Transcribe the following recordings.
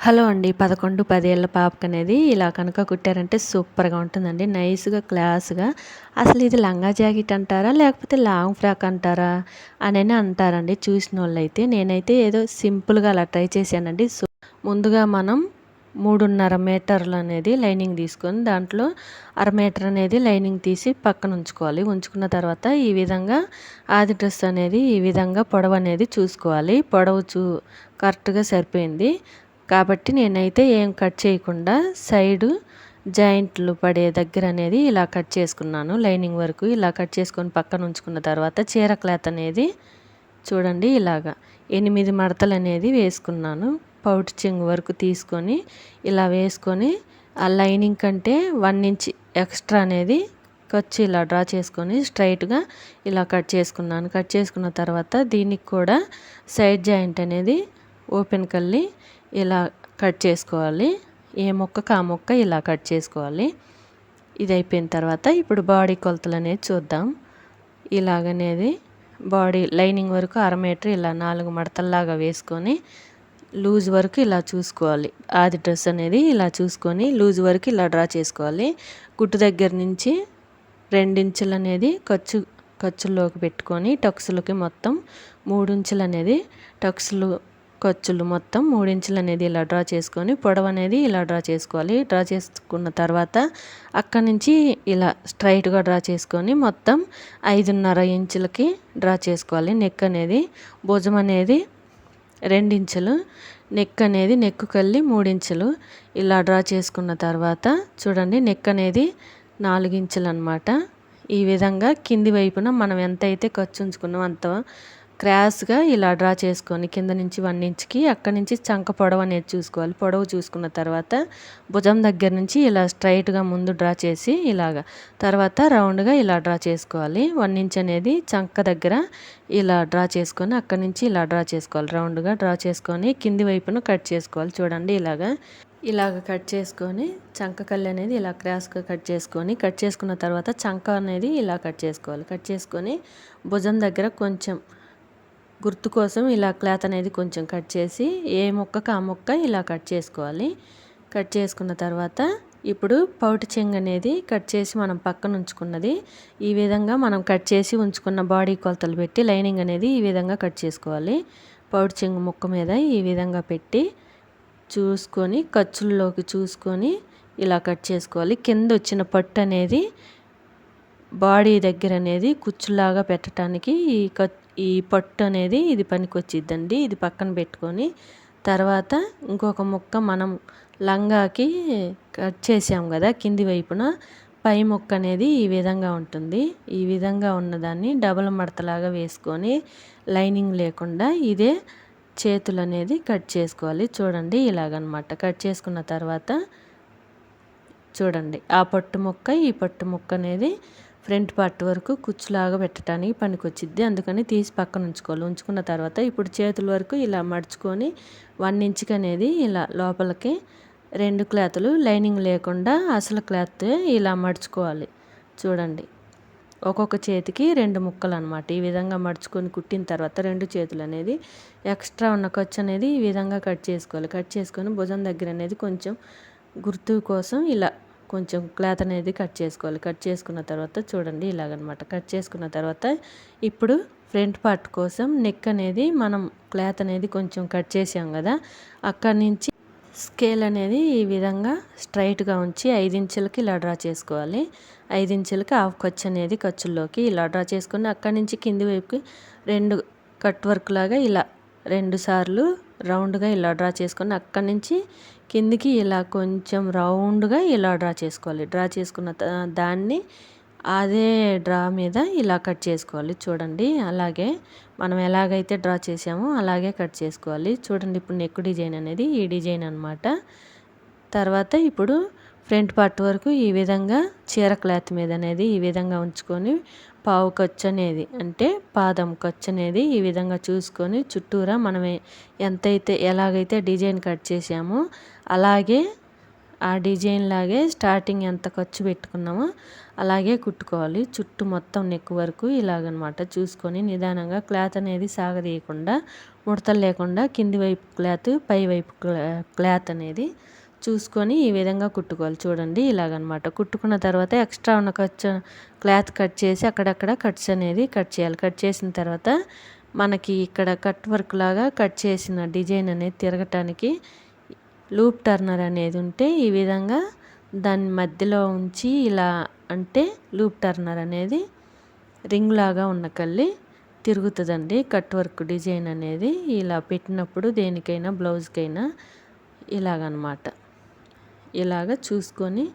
Hello అండి. 11, 10 ఏళ్ల పాపకనేది ఇలా కనుక కుట్టారంటే సూపర్‌గా ఉంటుందండి. నైస్‌గా, క్లాస్‌గా. అసలు ఇది లంగా జాకెట్ అంటారా? లేకపోతే లాంగ్ ఫ్రాక్ అంటారా? అనని అంటారండి చూసినోళ్ళైతే. నేనైతే ఏదో సింపుల్‌గా అలా ట్రై చేశానండి. ముందుగా మనం 3.5 మీటర్లు అనేది లైనింగ్ తీసుకొని దాంట్లో అర మీటర్ అనేది లైనింగ్ తీసి పక్కన ఉంచుకోవాలి. ఉంచుకున్న తర్వాత ఈ విధంగా ఆది డ్రెస్ అనేది ఈ విధంగా పొడవు అనేది చూసుకోవాలి. పొడవు కరెక్ట్‌గా సరిపోయింది. కాబట్టి నేనైతే ఏం కట్ చేయకుండా సైడు జాయింట్లు పడే దగ్గర అనేది ఇలా కట్ చేసుకున్నాను. లైనింగ్ వరకు ఇలా కట్ చేసుకొని పక్కన ఉంచుకున్న తర్వాత చీర క్లాత్ అనేది చూడండి ఇలాగా 8 మడతలు అనేది వేసుకున్నాను. పౌటు చెంగు వరకు తీసుకొని ఇలా వేసుకొని ఆ లైనింగ్ కంటే 1 ఇంచ్ ఎక్స్ట్రా అనేది ఖర్చు ఇలా డ్రా చేసుకొని స్ట్రైట్‌గా ఇలా కట్ చేసుకున్నాను. కట్ చేసుకున్న తర్వాత దీనికి కూడా సైడ్ జాయింట్ అనేది ఓపెన్ కల్లి ఇలా కట్ చేసుకోవాలి. ఏ మొక్కకు ఆ మొక్క ఇలా కట్ చేసుకోవాలి. ఇది అయిపోయిన తర్వాత ఇప్పుడు బాడీ కొలతలు అనేది చూద్దాం. ఇలాగనేది బాడీ లైనింగ్ వరకు అర మీటర్ ఇలా 4 మడతల్లాగా వేసుకొని లూజ్ వరకు ఇలా చూసుకోవాలి. ఆది డ్రెస్ అనేది ఇలా చూసుకొని లూజ్ వరకు ఇలా డ్రా చేసుకోవాలి. కుట్టు దగ్గర నుంచి 2 ఇంచులు అనేది ఖర్చుల్లోకి పెట్టుకొని టక్స్‌లకి మొత్తం 3 ఇంచులు అనేది ఖర్చులు మొత్తం 3 ఇంచులు అనేది ఇలా డ్రా చేసుకొని పొడవు అనేది ఇలా డ్రా చేసుకోవాలి. డ్రా చేసుకున్న తర్వాత అక్కడి నుంచి ఇలా స్ట్రైట్‌గా డ్రా చేసుకొని మొత్తం 5.5 ఇంచులకి డ్రా చేసుకోవాలి. నెక్ అనేది భుజం అనేది 2 ఇంచులు, నెక్ అనేది నెక్కు కల్లి 3 ఇంచులు ఇలా డ్రా చేసుకున్న తర్వాత చూడండి నెక్ అనేది 4 ఇంచులు అనమాట. ఈ విధంగా కింది వైపున మనం ఎంతైతే ఖర్చు ఉంచుకున్నామో అంత క్రాస్‌గా ఇలా డ్రా చేసుకొని కింద నుంచి 1 ఇంచ్‌కి అక్కడి నుంచి చంక పొడవు అనేది చూసుకోవాలి. పొడవు చూసుకున్న తర్వాత భుజం దగ్గర నుంచి ఇలా స్ట్రైట్‌గా ముందు డ్రా చేసి ఇలాగా తర్వాత రౌండ్‌గా ఇలా డ్రా చేసుకోవాలి. 1 ఇంచ్ అనేది చంక దగ్గర ఇలా డ్రా చేసుకొని అక్కడి నుంచి ఇలా డ్రా చేసుకోవాలి. రౌండ్‌గా డ్రా చేసుకొని కింది వైపున కట్ చేసుకోవాలి. చూడండి ఇలాగ కట్ చేసుకొని చంక కళ్ళు అనేది ఇలా క్రాస్‌గా కట్ చేసుకున్న తర్వాత చంక అనేది ఇలా కట్ చేసుకోవాలి. కట్ చేసుకొని భుజం దగ్గర కొంచెం గుర్తు కోసం ఇలా క్లాత్ అనేది కొంచెం కట్ చేసి ఏ మొక్కకు ఆ మొక్క ఇలా కట్ చేసుకోవాలి. కట్ చేసుకున్న తర్వాత ఇప్పుడు పౌటు చెంగు అనేది కట్ చేసి మనం పక్కన ఉంచుకున్నది ఈ విధంగా మనం కట్ చేసి ఉంచుకున్న బాడీ కొలతలు పెట్టి లైనింగ్ అనేది ఈ విధంగా కట్ చేసుకోవాలి. పౌటు చెంగు ముక్క మీద ఈ విధంగా పెట్టి చూసుకొని ఖర్చుల్లోకి చూసుకొని ఇలా కట్ చేసుకోవాలి. కింద వచ్చిన పట్టు అనేది బాడీ దగ్గర అనేది కుచ్చులాగా పెట్టడానికి ఈ పట్టు అనేది ఇది పనికొచ్చిద్దండి. ఇది పక్కన పెట్టుకొని తర్వాత ఇంకొక ముక్క మనం లంగాకి కట్ చేసాం కదా కింది వైపున పై ముక్క అనేది ఈ విధంగా ఉంటుంది. ఈ విధంగా ఉన్నదాన్ని డబుల్ మడతలాగా వేసుకొని లైనింగ్ లేకుండా ఇదే చేతులు అనేది కట్ చేసుకోవాలి. చూడండి ఇలాగనమాట. కట్ చేసుకున్న తర్వాత చూడండి ఆ పట్టు ముక్క ఈ పట్టు ముక్క అనేది ఫ్రంట్ పార్ట్ వరకు కుచ్చులాగా పెట్టడానికి పనికొచ్చిద్ది. అందుకని తీసి పక్కన ఉంచుకోవాలి. ఉంచుకున్న తర్వాత ఇప్పుడు చేతుల వరకు ఇలా మడుచుకొని 1 ఇంచ్‌కి అనేది ఇలా లోపలికి 2 క్లాతులు లైనింగ్ లేకుండా అసలు క్లాత్ ఇలా మడుచుకోవాలి. చూడండి ఒక్కొక్క చేతికి 2 ముక్కలు అనమాట. ఈ విధంగా మడుచుకొని కుట్టిన తర్వాత 2 చేతులు అనేది ఎక్స్ట్రా ఉన్న ఖర్చు అనేది ఈ విధంగా కట్ చేసుకోవాలి. కట్ చేసుకొని భుజం దగ్గర అనేది కొంచెం గుర్తు కోసం ఇలా కొంచెం క్లాత్ అనేది కట్ చేసుకోవాలి. కట్ చేసుకున్న తర్వాత చూడండి ఇలాగనమాట. కట్ చేసుకున్న తర్వాత ఇప్పుడు ఫ్రంట్ పార్ట్ కోసం నెక్ అనేది మనం క్లాత్ అనేది కొంచెం కట్ చేసాం కదా అక్కడి నుంచి స్కేల్ అనేది ఈ విధంగా స్ట్రైట్‌గా ఉంచి 5 ఇంచులకి ఇలా డ్రా చేసుకోవాలి. 5 ఇంచులకి హాఫ్ ఖర్చు అనేది ఖర్చుల్లోకి ఇలా డ్రా చేసుకొని అక్కడి నుంచి కింది వైపుకి 2 కట్ వర్క్ లాగా ఇలా 2 సార్లు రౌండ్‌గా ఇలా డ్రా చేసుకొని అక్కడి నుంచి కిందికి ఇలా కొంచెం రౌండ్‌గా ఇలా డ్రా చేసుకోవాలి. డ్రా చేసుకున్న దాన్ని అదే డ్రా మీద ఇలా కట్ చేసుకోవాలి. చూడండి అలాగే మనం ఎలాగైతే డ్రా చేసామో అలాగే కట్ చేసుకోవాలి. చూడండి ఇప్పుడు నెక్ డిజైన్ అనేది ఈ డిజైన్ అనమాట. తర్వాత ఇప్పుడు ఫ్రంట్ పార్ట్ వరకు ఈ విధంగా చీర క్లాత్ మీద అనేది ఈ విధంగా ఉంచుకొని పావు ఖర్చు అనేది అంటే పాదం ఖర్చు అనేది ఈ విధంగా చూసుకొని చుట్టూరా మనం ఎలాగైతే డిజైన్ కట్ చేసామో అలాగే ఆ డిజైన్ లాగే స్టార్టింగ్ ఎంత ఖర్చు పెట్టుకున్నామో అలాగే కుట్టుకోవాలి. చుట్టూ మొత్తం నెక్ వరకు ఇలాగనమాట చూసుకొని నిదానంగా క్లాత్ అనేది సాగదీయకుండా ముడతలు లేకుండా కింది వైపు క్లాత్ పై వైపు క్లాత్ అనేది చూసుకొని ఈ విధంగా కుట్టుకోవాలి. చూడండి ఇలాగనమాట. కుట్టుకున్న తర్వాత ఎక్స్ట్రా ఉన్న క్లాత్ కట్ చేసి అక్కడక్కడ కట్స్ అనేది కట్ చేయాలి. కట్ చేసిన తర్వాత మనకి ఇక్కడ కట్ వర్క్ లాగా కట్ చేసిన డిజైన్ అనేది తిరగటానికి లూప్ టర్నర్ అనేది ఉంటే ఈ విధంగా దాని మధ్యలో ఉంచి ఇలా అంటే లూప్ టర్నర్ అనేది రింగ్ లాగా ఉన్న కల్లి తిరుగుతుందండి. కట్ వర్క్ డిజైన్ అనేది ఇలా పెట్టినప్పుడు దేనికైనా బ్లౌజ్కైనా ఇలాగనమాట. ఇలాగ చూసుకొని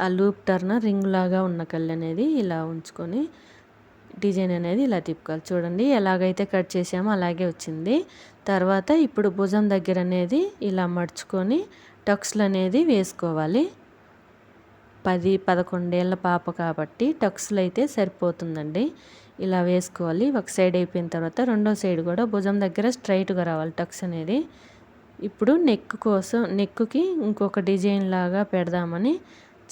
ఆ లూప్ టర్నర్ రింగ్ లాగా ఉన్న కళ్ళు అనేది ఇలా ఉంచుకొని డిజైన్ అనేది ఇలా తిప్పుకోవాలి. చూడండి ఎలాగైతే కట్ చేసామో అలాగే వచ్చింది. తర్వాత ఇప్పుడు భుజం దగ్గర అనేది ఇలా మడుచుకొని టక్స్లు అనేది వేసుకోవాలి. 10-11 ఏళ్ళ పాప కాబట్టి టక్స్లు అయితే సరిపోతుందండి. ఇలా వేసుకోవాలి. ఒక సైడ్ అయిపోయిన తర్వాత రెండో సైడ్ కూడా భుజం దగ్గర స్ట్రైట్గా రావాలి టక్స్ అనేది. ఇప్పుడు నెక్కి ఇంకొక డిజైన్ లాగా పెడదామని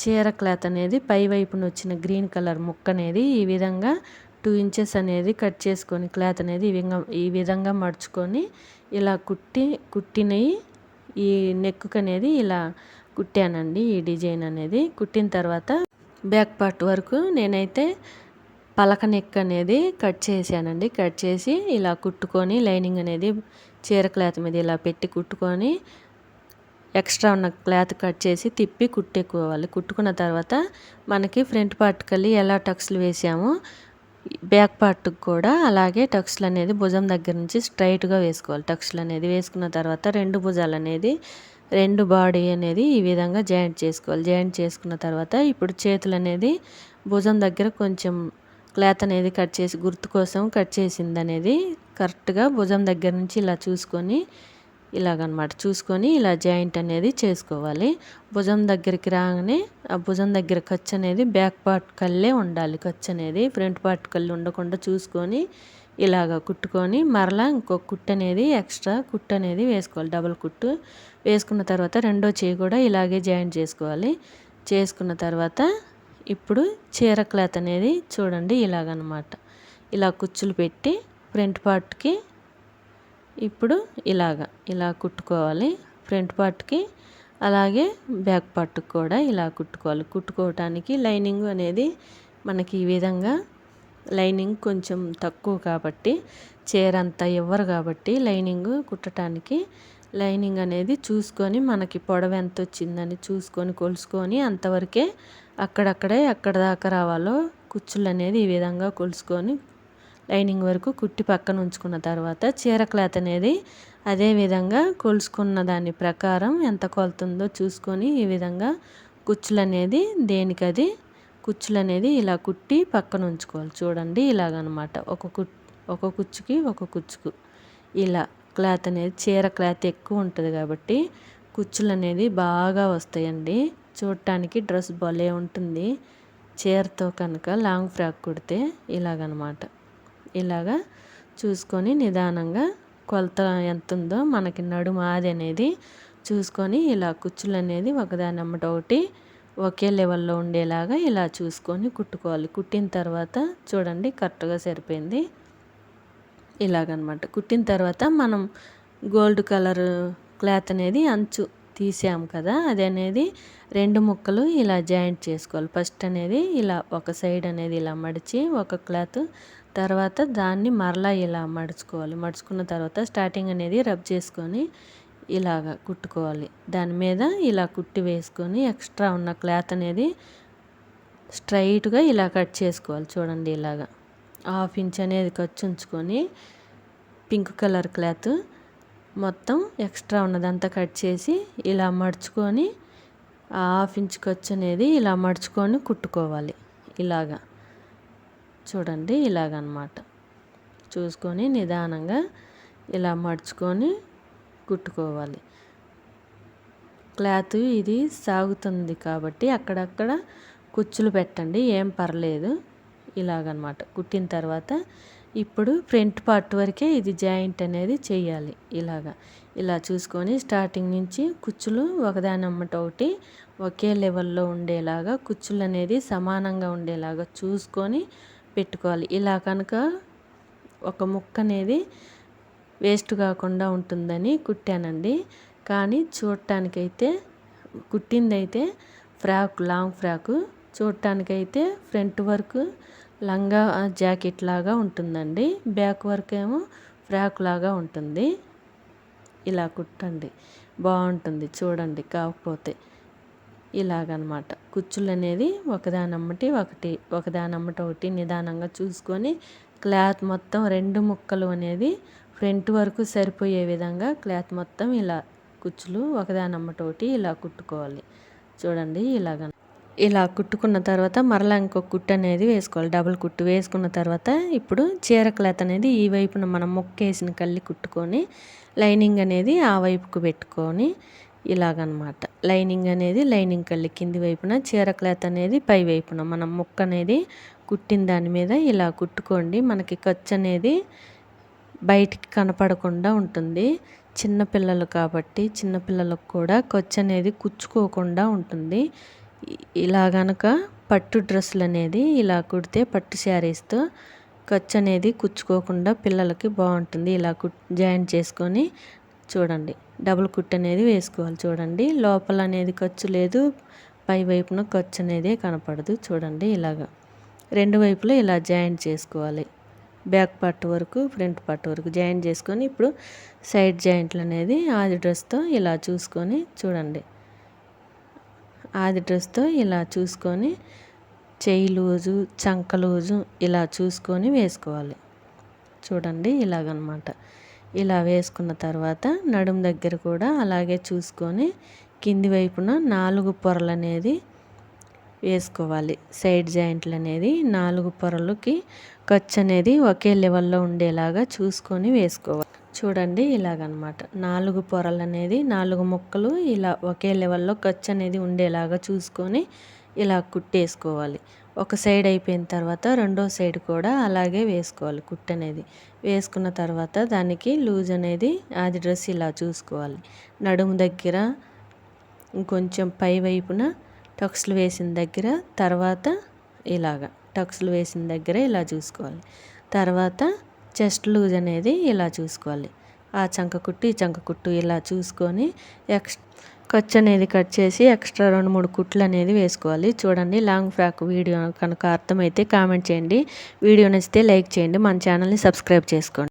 చీర క్లాత్ అనేది పై వైపున వచ్చిన గ్రీన్ కలర్ ముక్క అనేది ఈ విధంగా 2 ఇంచెస్ అనేది కట్ చేసుకొని క్లాత్ అనేది ఈ విధంగా మడుచుకొని ఇలా కుట్టినవి ఈ నెక్కు అనేది ఇలా కుట్టానండి. ఈ డిజైన్ అనేది కుట్టిన తర్వాత బ్యాక్ పార్ట్ వరకు నేనైతే పలక నెక్ అనేది కట్ చేశానండి. కట్ చేసి ఇలా కుట్టుకొని లైనింగ్ అనేది చీర క్లాత్ మీద ఇలా పెట్టి కుట్టుకొని ఎక్స్ట్రా ఉన్న క్లాత్ కట్ చేసి తిప్పి కుట్టేసుకోవాలి. కుట్టుకున్న తర్వాత మనకి ఫ్రంట్ పార్ట్ కల్లి ఎలా టక్స్లు వేసామో బ్యాక్ పార్ట్కి కూడా అలాగే టక్స్లు అనేది భుజం దగ్గర నుంచి స్ట్రైట్గా వేసుకోవాలి. టక్స్లు అనేది వేసుకున్న తర్వాత రెండు భుజాలు అనేది రెండు బాడీ అనేది ఈ విధంగా జాయింట్ చేసుకోవాలి. జాయింట్ చేసుకున్న తర్వాత ఇప్పుడు చేతులు అనేది భుజం దగ్గర కొంచెం క్లాత్ అనేది కట్ చేసి గుర్తు కోసం కట్ చేసింది అనేది కరెక్ట్గా భుజం దగ్గర నుంచి ఇలా చూసుకొని ఇలాగనమాట చూసుకొని ఇలా జాయింట్ అనేది చేసుకోవాలి. భుజం దగ్గరికి రాగానే ఆ భుజం దగ్గర ఖర్చు అనేది బ్యాక్ పార్ట్ కల్లే ఉండాలి. ఖర్చు అనేది ఫ్రంట్ పార్ట్ కళ్ళు ఉండకుండా చూసుకొని ఇలాగ కుట్టుకొని మరలా ఇంకొక కుట్టు అనేది ఎక్స్ట్రా కుట్టు అనేది వేసుకోవాలి. డబుల్ కుట్టు వేసుకున్న తర్వాత రెండో చేయి కూడా ఇలాగే జాయింట్ చేసుకోవాలి. చేసుకున్న తర్వాత ఇప్పుడు చీర క్లాత్ అనేది చూడండి ఇలాగనమాట. ఇలా కుచ్చులు పెట్టి ఫ్రంట్ పార్ట్కి ఇప్పుడు ఇలా కుట్టుకోవాలి. ఫ్రంట్ పార్ట్కి అలాగే బ్యాక్ పార్ట్కి కూడా ఇలా కుట్టుకోవాలి. కుట్టుకోవటానికి లైనింగ్ అనేది మనకి ఈ విధంగా లైనింగ్ కొంచెం తక్కువ కాబట్టి చీర అంతా ఇవ్వరు కాబట్టి లైనింగ్ కుట్టడానికి లైనింగ్ అనేది చూసుకొని మనకి పొడవు ఎంత వచ్చిందని చూసుకొని కొలుసుకొని అంతవరకే అక్కడక్కడే ఎక్కడ దాకా రావాలో కుచ్చులు అనేది ఈ విధంగా కొలుసుకొని లైనింగ్ వరకు కుట్టి పక్కన ఉంచుకున్న తర్వాత చీర క్లాత్ అనేది అదే విధంగా కొలుసుకున్న దాని ప్రకారం ఎంత కొలుతుందో చూసుకొని ఈ విధంగా కుచ్చులు అనేది దేనికది కుచ్చులు అనేది ఇలా కుట్టి పక్కన ఉంచుకోవాలి. చూడండి ఇలాగనమాట. ఒక కుచ్చుకి ఒక కుచ్చుకు ఇలా క్లాత్ అనేది చీర క్లాత్ ఎక్కువ ఉంటుంది కాబట్టి కుచ్చులు అనేది బాగా వస్తాయండి. చూడటానికి డ్రెస్ భలే ఉంటుంది. చీరతో కనుక లాంగ్ ఫ్రాక్ కుడితే ఇలాగనమాట. ఇలాగా చూసుకొని నిదానంగా కొలత ఎంత ఉందో మనకి నడుము ఆది అనేది చూసుకొని ఇలా కుచ్చులు అనేది ఒకదాని అమ్మట ఒకటి ఒకే లెవెల్లో ఉండేలాగా ఇలా చూసుకొని కుట్టుకోవాలి. కుట్టిన తర్వాత చూడండి కరెక్ట్గా సరిపోయింది. ఇలాగనమాట. కుట్టిన తర్వాత మనం గోల్డ్ కలర్ క్లాత్ అనేది అంచు తీసాము కదా, అది అనేది రెండు ముక్కలు ఇలా జాయింట్ చేసుకోవాలి. ఫస్ట్ అనేది ఇలా ఒక సైడ్ అనేది ఇలా మడిచి ఒక క్లాత్ తర్వాత దాన్ని మరలా ఇలా మడుచుకోవాలి. మడుచుకున్న తర్వాత స్టార్టింగ్ అనేది రబ్ చేసుకొని ఇలాగ కుట్టుకోవాలి. దాని మీద ఇలా కుట్టి వేసుకొని ఎక్స్ట్రా ఉన్న క్లాత్ అనేది స్ట్రైట్గా ఇలా కట్ చేసుకోవాలి. చూడండి ఇలాగా 1/2 ఇంచ్ అనేది ఖర్చు ఉంచుకొని పింక్ కలర్ క్లాత్ మొత్తం ఎక్స్ట్రా ఉన్నదంతా కట్ చేసి ఇలా మడుచుకొని 1/2 ఇంచ్ ఖర్చు అనేది ఇలా మడుచుకొని కుట్టుకోవాలి. ఇలాగా చూడండి ఇలాగనమాట. చూసుకొని నిదానంగా ఇలా మడుచుకొని కుట్టుకోవాలి. క్లాత్ ఇది సాగుతుంది కాబట్టి అక్కడక్కడ కుచ్చులు పెట్టండి, ఏం పర్లేదు. ఇలాగనమాట. కుట్టిన తర్వాత ఇప్పుడు ఫ్రంట్ పార్ట్ వరకే ఇది జాయింట్ అనేది చేయాలి. ఇలా చూసుకొని స్టార్టింగ్ నుంచి కుచ్చులు ఒకదాని అమ్మట ఒకటి ఒకే లెవెల్లో ఉండేలాగా కుచ్చులు అనేది సమానంగా ఉండేలాగా చూసుకొని పెట్టుకోవాలి. ఇలా కనుక ఒక ముక్క అనేది వేస్ట్ కాకుండా ఉంటుందని కుట్టానండి. కానీ చూడటానికైతే కుట్టిందైతే ఫ్రాక్, లాంగ్ ఫ్రాకు. చూడటానికైతే ఫ్రంట్ వర్క్ లంగా జాకెట్ లాగా ఉంటుందండి. బ్యాక్ వర్క్ ఏమో ఫ్రాక్ లాగా ఉంటుంది. ఇలా కుట్టండి, బాగుంటుంది చూడండి. కాకపోతే ఇలాగనమాట కుచ్చులు అనేది ఒకదానమ్మటి ఒకటి నిదానంగా చూసుకొని క్లాత్ మొత్తం 2 ముక్కలు అనేది ఫ్రంట్ వరకు సరిపోయే విధంగా క్లాత్ మొత్తం ఇలా కుచ్చులు ఒకదానమ్మటోటి ఇలా కుట్టుకోవాలి. చూడండి ఇలా కుట్టుకున్న తర్వాత మరలా ఇంకొక కుట్టు అనేది వేసుకోవాలి. డబుల్ కుట్టు వేసుకున్న తర్వాత ఇప్పుడు చీర క్లాత్ అనేది ఈ వైపున మనం ముక్కేసిన కళ్ళి కుట్టుకొని లైనింగ్ అనేది ఆ వైపుకు పెట్టుకొని ఇలాగనమాట. లైనింగ్ కళ్ళి కింది వైపున, చీర క్లాత్ అనేది పై వైపున మనం ముక్క అనేది కుట్టిన దాని మీద ఇలా కుట్టుకోండి. మనకి ఖర్చు అనేది బయటికి కనపడకుండా ఉంటుంది. చిన్నపిల్లలు కాబట్టి చిన్నపిల్లలకు కూడా ఖర్చు అనేది కుచ్చుకోకుండా ఉంటుంది. ఇలా గనక పట్టు డ్రెస్సులు అనేది ఇలా కుడితే పట్టు శారీస్తో ఖర్చు అనేది కుచ్చుకోకుండా పిల్లలకి బాగుంటుంది. ఇలా జాయింట్ చేసుకొని చూడండి డబుల్ కుట్టు అనేది వేసుకోవాలి. చూడండి లోపల అనేది ఖర్చు లేదు, పై వైపున ఖర్చు అనేది కనపడదు. చూడండి ఇలాగా 2 వైపులా ఇలా జాయింట్ చేసుకోవాలి. బ్యాక్ పార్ట్ వరకు ఫ్రంట్ పార్ట్ వరకు జాయింట్ చేసుకొని ఇప్పుడు సైడ్ జాయింట్లు అనేది ఆది డ్రెస్తో ఇలా చూసుకొని చూడండి. ఆది డ్రెస్తో ఇలా చూసుకొని చెయ్యి లూజు, చంక లూజు ఇలా చూసుకొని వేసుకోవాలి. చూడండి ఇలాగనమాట. ఇలా వేసుకున్న తర్వాత నడుము దగ్గర కూడా అలాగే చూసుకొని కింది వైపున 4 పొరలు అనేది వేసుకోవాలి. సైడ్ జాయింట్లు అనేది 4 పొరలకి ఖర్చు అనేది ఒకే లెవెల్లో ఉండేలాగా చూసుకొని వేసుకోవాలి. చూడండి ఇలాగనమాట 4 పొరలు అనేది 4 ముక్కలు ఇలా ఒకే లెవెల్లో ఖర్చు అనేది ఉండేలాగా చూసుకొని ఇలా కుట్టేసుకోవాలి. ఒక సైడ్ అయిపోయిన తర్వాత రెండో సైడ్ కూడా అలాగే వేసుకోవాలి. కుట్టు అనేది వేసుకున్న తర్వాత దానికి లూజ్ అనేది ఆది డ్రెస్ ఇలా చూసుకోవాలి. నడుము దగ్గర ఇంకొంచెం పై వైపున టక్స్లు వేసిన దగ్గర తర్వాత ఇలాగా టక్స్లు వేసిన దగ్గర ఇలా చూసుకోవాలి. తర్వాత చెస్ట్ లూజ్ అనేది ఇలా చూసుకోవాలి. ఆ చంక కుట్టు ఈ చంక కుట్టు ఇలా చూసుకొని ఖర్చు అనేది కట్ చేసి ఎక్స్ట్రా 2-3 కుట్లు అనేది వేసుకోవాలి. చూడండి లాంగ్ ఫ్రాక్ వీడియో కనుక అర్థమైతే కామెంట్ చేయండి. వీడియో నచ్చితే లైక్ చేయండి. మన ఛానల్ని సబ్స్క్రైబ్ చేసుకోండి.